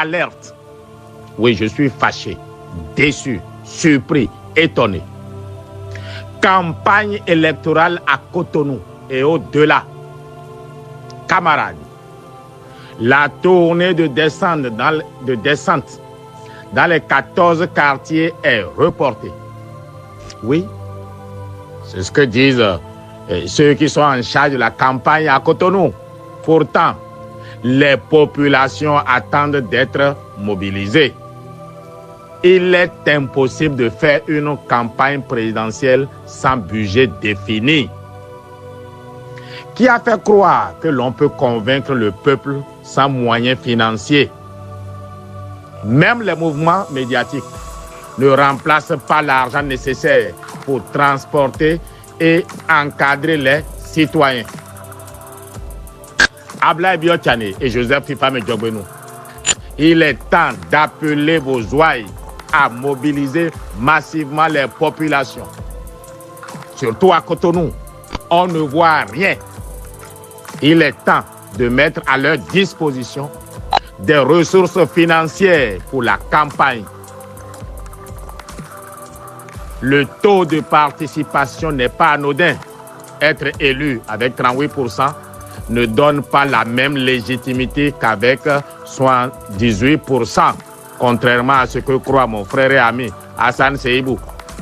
alerte. Oui, je suis fâché, déçu, surpris, étonné. Campagne électorale à Cotonou et au-delà. Camarades, la tournée de descente dans les 14 quartiers est reportée. Oui, c'est ce que disent ceux qui sont en charge de la campagne à Cotonou. Pourtant, les populations attendent d'être mobilisées. Il est impossible de faire une campagne présidentielle sans budget défini. Qui a fait croire que l'on peut convaincre le peuple sans moyens financiers? Même les mouvements médiatiques ne remplacent pas l'argent nécessaire pour transporter et encadrer les citoyens. Ablaye Biotchane et Joseph Fifame Djogbenou, il est temps d'appeler vos ouailles à mobiliser massivement les populations. Surtout à Cotonou, on ne voit rien. Il est temps de mettre à leur disposition des ressources financières pour la campagne. Le taux de participation n'est pas anodin. Être élu avec 38% ne donne pas la même légitimité qu'avec 78%, contrairement à ce que croit mon frère et ami Hassan Seibou,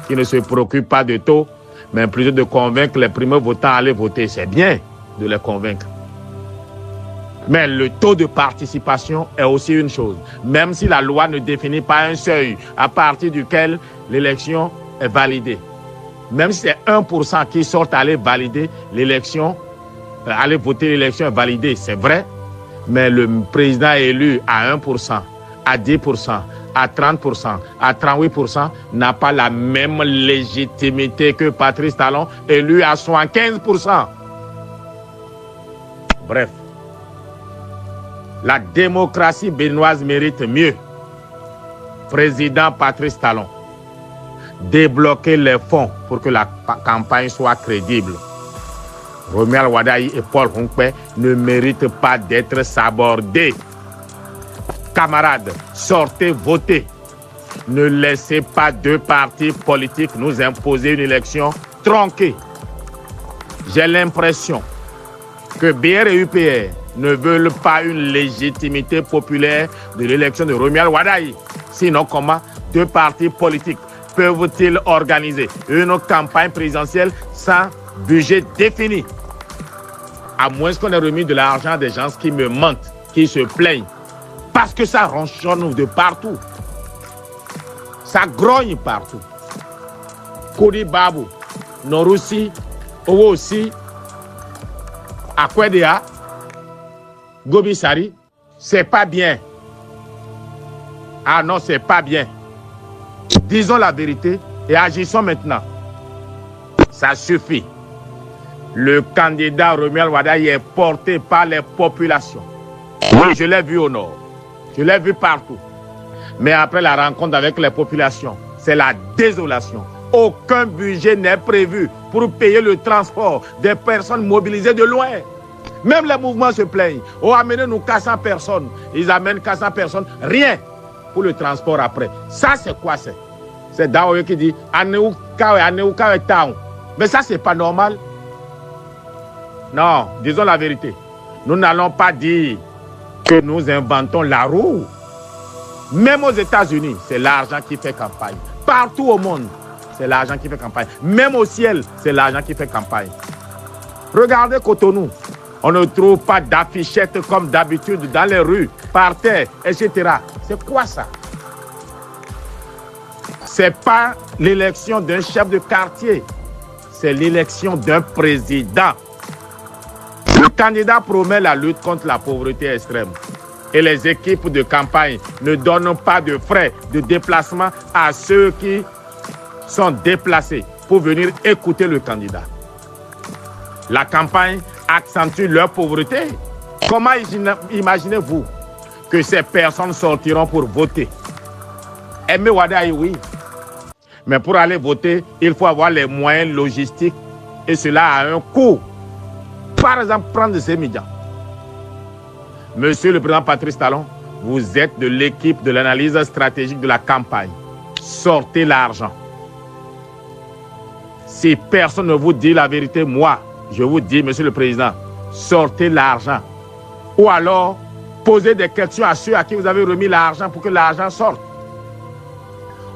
qui ne se préoccupe pas de taux, mais plutôt de convaincre les primo-votants à aller voter. C'est bien de les convaincre. Mais le taux de participation est aussi une chose. Même si la loi ne définit pas un seuil à partir duquel l'élection est validée. Même si c'est 1% qui sortent à aller valider l'élection, aller voter l'élection est validée, c'est vrai. Mais le président élu à 1%, à 10%, à 30%, à 38% n'a pas la même légitimité que Patrice Talon, élu à 75%. Bref, la démocratie béninoise mérite mieux. Président Patrice Talon, débloquer les fonds pour que la campagne soit crédible. Romuald Wadayi et Paul Hunkpe ne méritent pas d'être sabordés. Camarades, sortez voter. Ne laissez pas deux partis politiques nous imposer une élection tronquée. J'ai l'impression que BR et UPR ne veulent pas une légitimité populaire de l'élection de Romuald Wadayi. Sinon, comment deux partis politiques peuvent-ils organiser une campagne présidentielle sans budget défini? À moins qu'on ait remis de l'argent à des gens qui me mentent, qui se plaignent. Parce que ça ronchonne de partout. Ça grogne partout. Koudi Babou, Norussi, Owosi, Akwedea, Gobisari, c'est pas bien. Ah non, c'est pas bien. Disons la vérité et agissons maintenant. Ça suffit. Le candidat Romuald Wadayi est porté par les populations. Oui, je l'ai vu au nord. Je l'ai vu partout. Mais après la rencontre avec les populations, c'est la désolation. Aucun budget n'est prévu pour payer le transport des personnes mobilisées de loin. Même les mouvements se plaignent. On a amené nous 400 personnes. Ils amènent 400 personnes. Rien pour le transport après. Ça, c'est quoi c'est? C'est Daoye qui dit mais ça, c'est pas normal. Non, disons la vérité. Nous n'allons pas dire que nous inventons la roue. Même aux États-Unis, c'est l'argent qui fait campagne. Partout au monde, c'est l'argent qui fait campagne. Même au ciel, c'est l'argent qui fait campagne. Regardez Cotonou. On ne trouve pas d'affichettes comme d'habitude dans les rues, par terre, etc. C'est quoi ça? C'est pas l'élection d'un chef de quartier. C'est l'élection d'un président. Le candidat promet la lutte contre la pauvreté extrême. Et les équipes de campagne ne donnent pas de frais de déplacement à ceux qui sont déplacés pour venir écouter le candidat. La campagne accentue leur pauvreté. Comment imaginez-vous que ces personnes sortiront pour voter? Aimé Wadayi, oui. Mais pour aller voter, il faut avoir les moyens logistiques et cela a un coût. Par exemple, prendre ces médias. Monsieur le président Patrice Talon, Vous êtes de l'équipe de l'analyse stratégique de la campagne. Sortez l'argent. Si personne ne vous dit la vérité, moi, je vous dis, Monsieur le Président, sortez l'argent. Ou alors, posez des questions à ceux à qui vous avez remis l'argent pour que l'argent sorte.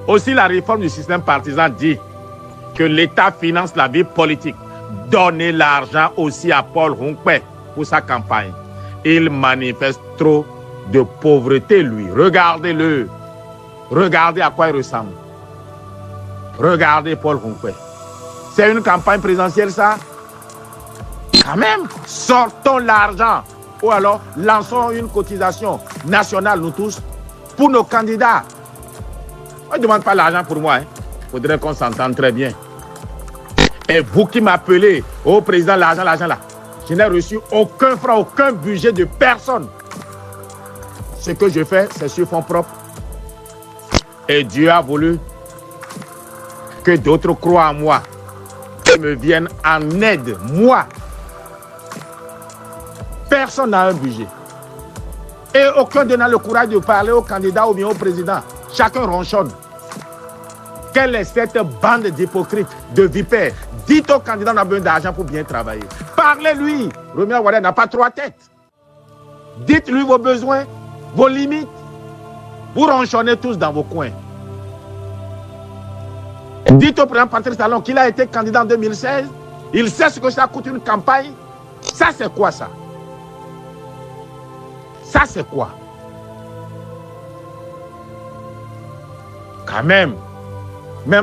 Aussi, la réforme du système partisan dit que l'État finance la vie politique. Donnez l'argent aussi à Paul Hongpei pour sa campagne. Il manifeste trop de pauvreté, lui. Regardez-le. Regardez à quoi il ressemble. Regardez Paul Hongpei. C'est une campagne présidentielle, ça? Quand même, sortons l'argent. Ou alors, lançons une cotisation nationale, nous tous, pour nos candidats. On ne demande pas l'argent pour moi. Il faudrait qu'on s'entende très bien. Et vous qui m'appelez, oh président, l'argent là, je n'ai reçu aucun franc, aucun budget de personne. Ce que je fais, c'est sur fonds propres. Et Dieu a voulu que d'autres croient en moi et me viennent en aide, moi. Personne n'a un budget. Et aucun n'a le courage de parler au candidat ou bien au président. Chacun ronchonne. Quelle est cette bande d'hypocrites, de vipères? Dites au candidat qu'on a besoin d'argent pour bien travailler. Parlez-lui. Roméo Wardé n'a pas trois têtes. Dites-lui vos besoins, vos limites. Vous ronchonnez tous dans vos coins. Dites au président Patrice Talon qu'il a été candidat en 2016. Il sait ce que ça coûte une campagne. Ça, c'est quoi ça? Ça, c'est quoi? Quand même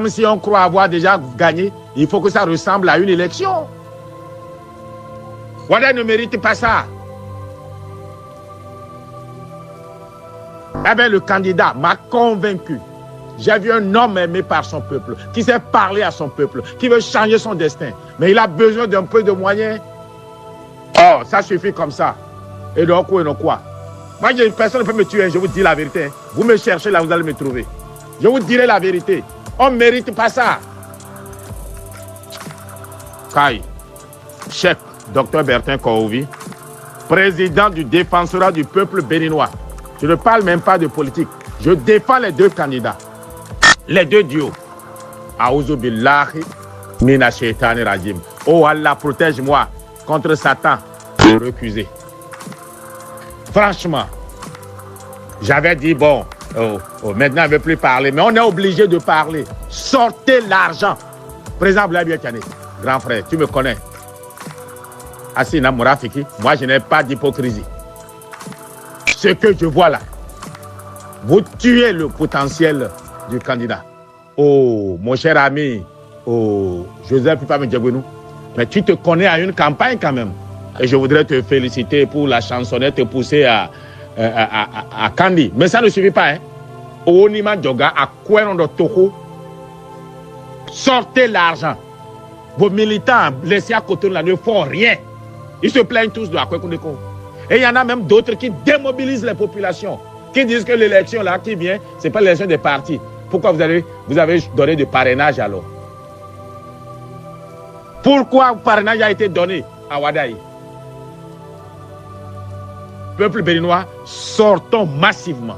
si on croit avoir déjà gagné, il faut que ça ressemble à une élection. Wardé ne mérite pas ça. Eh bien, le candidat m'a convaincu. J'ai vu un homme aimé par son peuple, qui sait parler à son peuple, qui veut changer son destin. Mais il a besoin d'un peu de moyens. Oh, ça suffit comme ça. Et donc, quoi? Moi, personne ne peut me tuer, je vous dis la vérité. Vous me cherchez là, vous allez me trouver. Je vous dirai la vérité. On ne mérite pas ça. Kai, chef, Dr Bertin Kourouvi, président du défensorat du peuple béninois. Je ne parle même pas de politique. Je défends les deux candidats. Les deux duos. Aouzu billahi mina shaitani rajim. Oh Allah, protège-moi contre Satan. Je recusé. Franchement, j'avais dit bon, maintenant on ne veut plus parler, mais on est obligé de parler. Sortez l'argent. Président Blaise Diagne, grand frère, tu me connais. Assina Mourafiki, moi je n'ai pas d'hypocrisie. Ce que je vois là, vous tuez le potentiel du candidat. Oh, mon cher ami, oh, Joseph Pipame Djebounou, mais tu te connais à une campagne quand même. Et je voudrais te féliciter pour la chansonnette poussée à Kandi. Mais ça ne suffit pas. Hein. Onima Djoga, à Kouerondo Toko, sortez l'argent. Vos militants laissés à côté là ne font rien. Ils se plaignent tous de la Kouekoundeko. Et il y en a même d'autres qui démobilisent les populations, qui disent que l'élection là qui vient, ce n'est pas l'élection des partis. Pourquoi vous avez donné de parrainage alors? Pourquoi le parrainage a été donné à Wadaï? Peuple béninois, sortons massivement.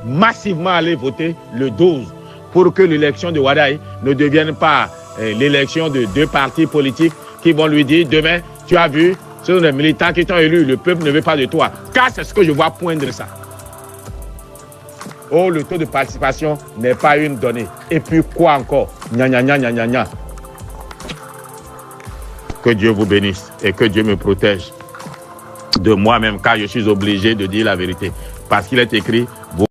Massivement aller voter le 12 pour que l'élection de Wadaï ne devienne pas l'élection de deux partis politiques qui vont lui dire demain, tu as vu, ce sont les militants qui t'ont élu, le peuple ne veut pas de toi. Car c'est ce que je vois poindre ça. Oh, le taux de participation n'est pas une donnée. Et puis quoi encore? Gna gna gna gna gna. Que Dieu vous bénisse et que Dieu me protège de moi-même, car je suis obligé de dire la vérité. Parce qu'il est écrit, vous